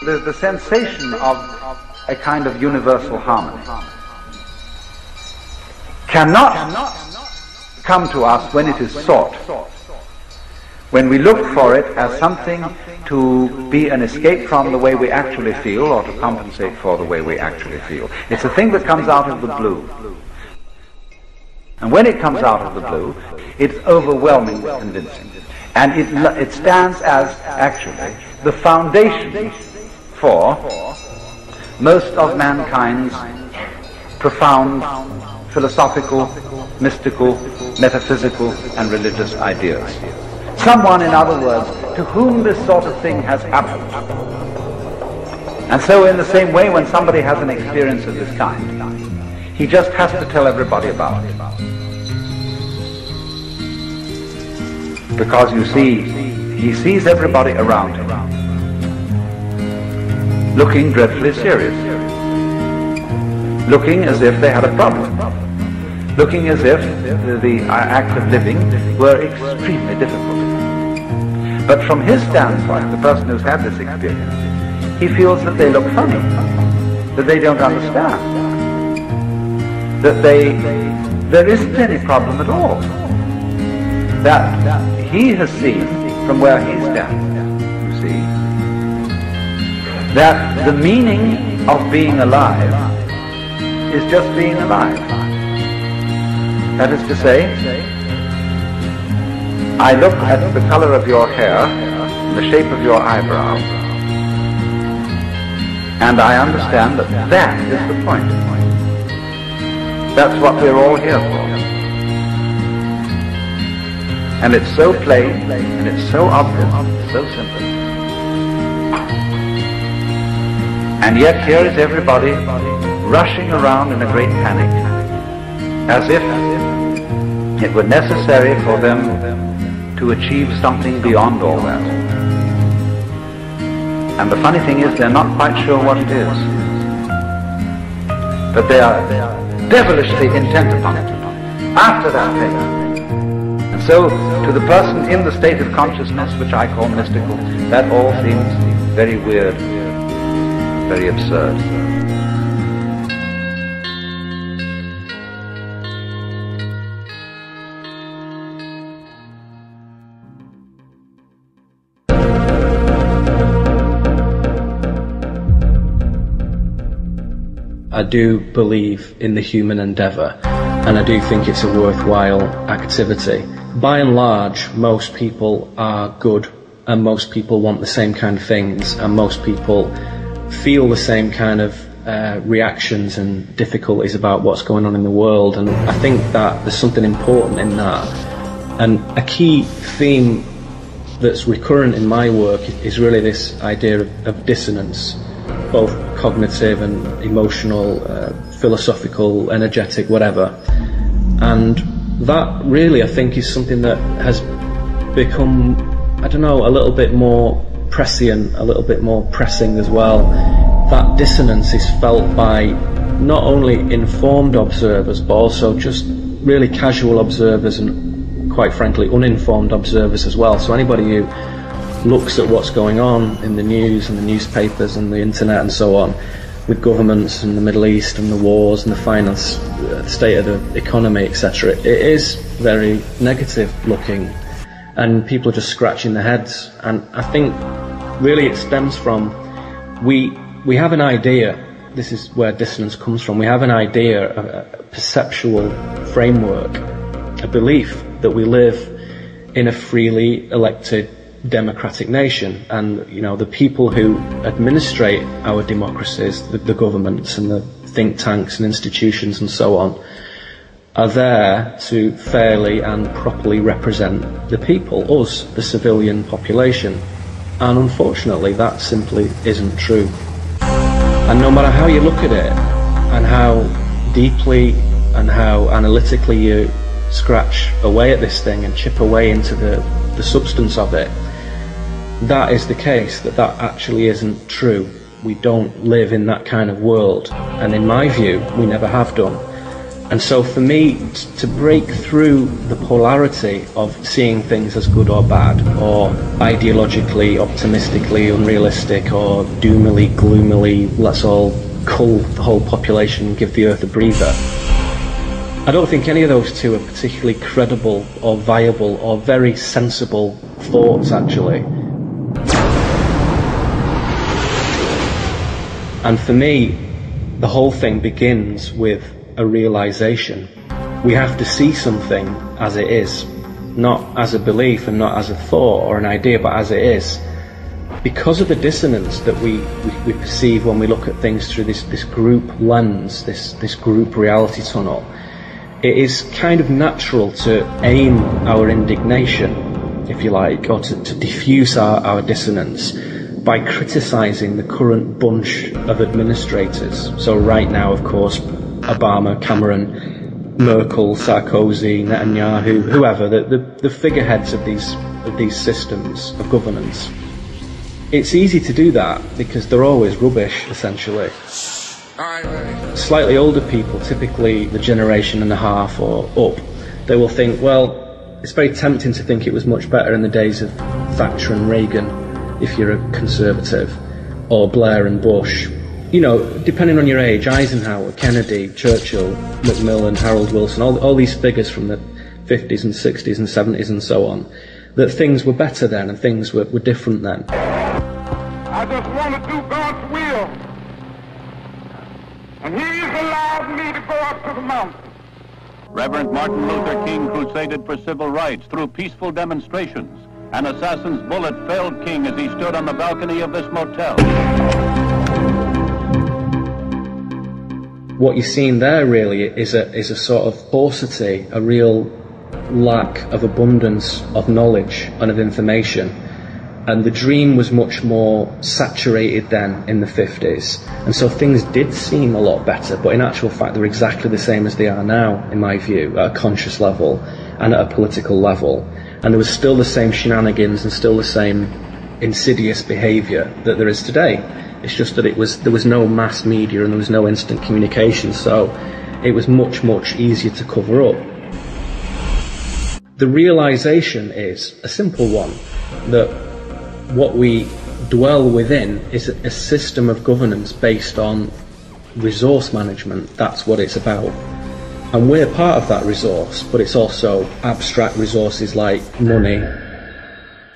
The sensation of a kind of universal harmony cannot come to us when it is sought, when we look for it as something to be an escape from the way we actually feel or to compensate for the way we actually feel. It's a thing that comes out of the blue. And when it comes out of the blue, it's overwhelmingly convincing. And it stands as, actually, the foundation for most of mankind's profound philosophical, mystical, metaphysical, and religious ideas. Someone, in other words, to whom this sort of thing has happened. And so in the same way, when somebody has an experience of this kind, he just has to tell everybody about it. Because you see, he sees everybody around him looking dreadfully serious, looking as if they had a problem, looking as if the act of living were extremely difficult. But from his standpoint, the person who's had this experience, he feels that they look funny, that they don't understand, that there isn't any problem at all, that he has seen from where he stands, you see, that the meaning of being alive is just being alive. That is to say, I look at the color of your hair, the shape of your eyebrow, and I understand that that is the point. That's what we're all here for. And it's so plain, and it's so obvious, so simple. And yet here is everybody rushing around in a great panic, as if it were necessary for them to achieve something beyond all that. And the funny thing is, they're not quite sure what it is, but they are devilishly intent upon it, after that thing. And so, to the person in the state of consciousness, which I call mystical, that all seems very weird, very absurd. I do believe in the human endeavour, and I do think it's a worthwhile activity. By and large, most people are good, and most people want the same kind of things, and most people feel the same kind of reactions and difficulties about what's going on in the world, and I think that there's something important in that. And a key theme that's recurrent in my work is really this idea of dissonance, both cognitive and emotional, philosophical, energetic, whatever. And that really, I think, is something that has become, I don't know, a little bit more prescient, a little bit more pressing as well. That dissonance is felt by not only informed observers, but also just really casual observers and, quite frankly, uninformed observers as well. So anybody who looks at what's going on in the news and the newspapers and the internet and so on, with governments in the Middle East and the wars and the finance, the state of the economy, etc., it is very negative looking, and people are just scratching their heads. And I think really it stems from we have an idea. This is where dissonance comes from. We have an idea, a perceptual framework, a belief that we live in a freely elected democratic nation, and the people who administrate our democracies, the governments and the think tanks and institutions and so on, are there to fairly and properly represent the people, us, the civilian population. And unfortunately that simply isn't true. And no matter how you look at it, and how deeply and how analytically you scratch away at this thing and chip away into the substance of it, that is the case, that actually isn't true. We don't live in that kind of world, and in my view, we never have done. And so for me, to break through the polarity of seeing things as good or bad, or ideologically, optimistically unrealistic, or doomily, gloomily, let's all cull the whole population and give the earth a breather, I don't think any of those two are particularly credible or viable or very sensible thoughts, actually. And for me, the whole thing begins with a realization. We have to see something as it is, not as a belief and not as a thought or an idea, but as it is. Because of the dissonance that we perceive when we look at things through this group lens, this group reality tunnel, it is kind of natural to aim our indignation, if you like, or to diffuse our dissonance by criticising the current bunch of administrators. So right now, of course, Obama, Cameron, Merkel, Sarkozy, Netanyahu, whoever, the figureheads of these systems of governance. It's easy to do that because they're always rubbish, essentially. Slightly older people, typically the generation and a half or up, they will think, well, it's very tempting to think it was much better in the days of Thatcher and Reagan, if you're a conservative, or Blair and Bush. You know, depending on your age, Eisenhower, Kennedy, Churchill, Macmillan, Harold Wilson, all these figures from the 50s and 60s and 70s and so on, that things were better then and things were different then. I just want to do God's will. And He has allowed me to go up to the mountain. Reverend Martin Luther King crusaded for civil rights through peaceful demonstrations. An assassin's bullet felled King as he stood on the balcony of this motel. What you're seeing there really is a sort of paucity, a real lack of abundance of knowledge and of information. And the dream was much more saturated then in the 50s. And so things did seem a lot better, but in actual fact they're exactly the same as they are now, in my view, at a conscious level and at a political level. And there was still the same shenanigans and still the same insidious behaviour that there is today. It's just that there was no mass media and there was no instant communication, so it was much, much easier to cover up. The realisation is a simple one, that what we dwell within is a system of governance based on resource management. That's what it's about. And we're part of that resource, but it's also abstract resources like money,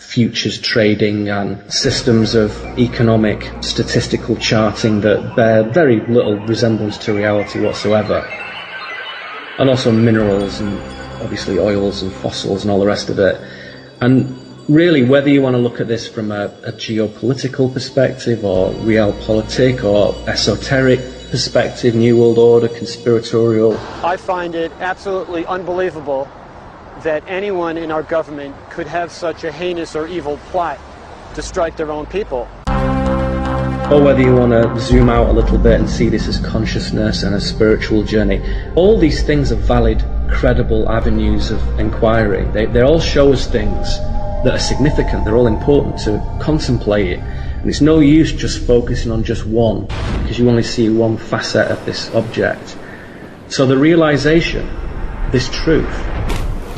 futures trading, and systems of economic statistical charting that bear very little resemblance to reality whatsoever. And also minerals and obviously oils and fossils and all the rest of it. And really, whether you want to look at this from a geopolitical perspective or realpolitik or esoteric perspective, New World Order, conspiratorial. I find it absolutely unbelievable that anyone in our government could have such a heinous or evil plot to strike their own people. Or whether you want to zoom out a little bit and see this as consciousness and a spiritual journey. All these things are valid, credible avenues of inquiry. They all show us things that are significant, they're all important to contemplate it. And it's no use just focusing on just one, because you only see one facet of this object. So the realization, this truth,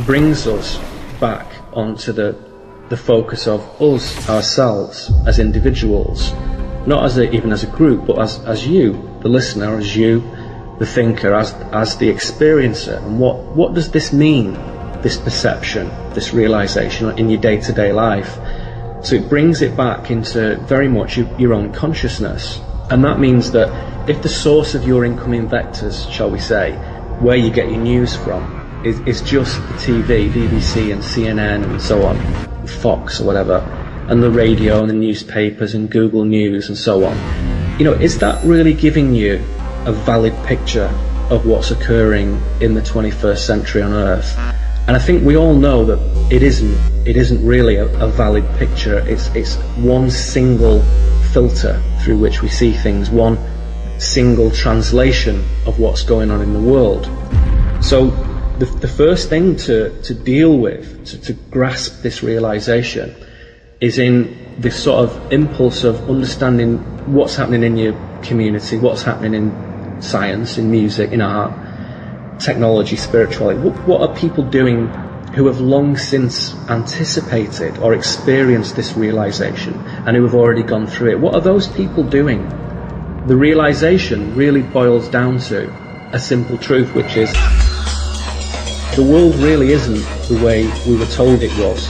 brings us back onto the focus of us, ourselves, as individuals, not even as a group, but as you, the listener, as you, the thinker, as the experiencer. And what does this mean, this perception, this realization in your day-to-day life? So it brings it back into very much your own consciousness. And that means that if the source of your incoming vectors, shall we say, where you get your news from, is just the TV, BBC and CNN and so on, Fox or whatever, and the radio and the newspapers and Google News and so on, is that really giving you a valid picture of what's occurring in the 21st century on Earth? And I think we all know that it isn't really a valid picture. It's one single filter through which we see things, one single translation of what's going on in the world. So the first thing to deal with, to grasp this realization, is in this sort of impulse of understanding what's happening in your community, what's happening in science, in music, in art, technology, spirituality? What are people doing who have long since anticipated or experienced this realization and who have already gone through it? What are those people doing? The realization really boils down to a simple truth, which is the world really isn't the way we were told it was.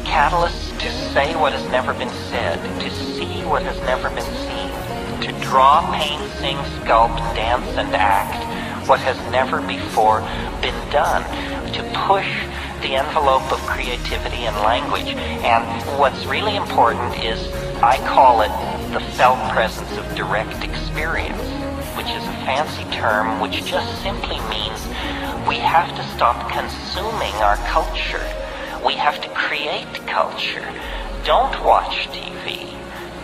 Catalysts to say what has never been said, to see what has never been seen, to draw, paint, sing, sculpt, dance, and act what has never before been done, to push the envelope of creativity and language. And what's really important is, I call it the felt presence of direct experience, which is a fancy term which just simply means we have to stop consuming our culture. We have to create culture. Don't watch TV.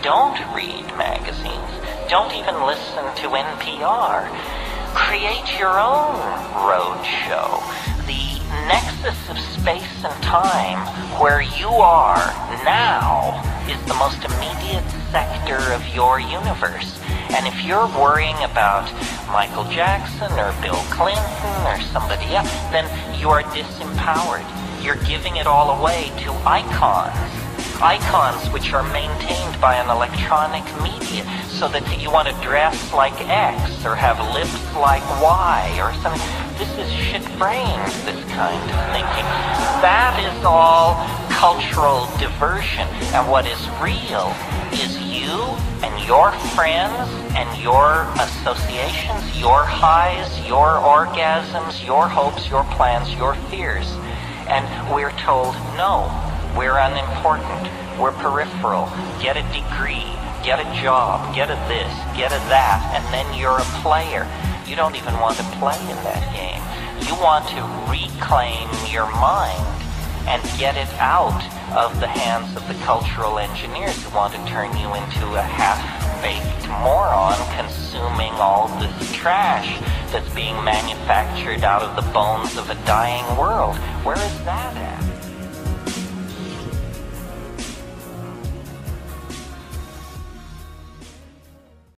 Don't read magazines. Don't even listen to NPR. Create your own road show. The nexus of space and time where you are now is the most immediate sector of your universe. And if you're worrying about Michael Jackson or Bill Clinton or somebody else, then you are disempowered. You're giving it all away to icons. Icons which are maintained by an electronic media, so that you want to dress like X or have lips like Y or something. This is shit brains, this kind of thinking. That is all cultural diversion. And what is real is you and your friends and your associations, your highs, your orgasms, your hopes, your plans, your fears. And we're told, no, we're unimportant, we're peripheral, get a degree, get a job, get a this, get a that, and then you're a player. You don't even want to play in that game. You want to reclaim your mind and get it out of the hands of the cultural engineers who want to turn you into a half-baked moron consuming all this trash that's being manufactured out of the bones of a dying world. Where is that at?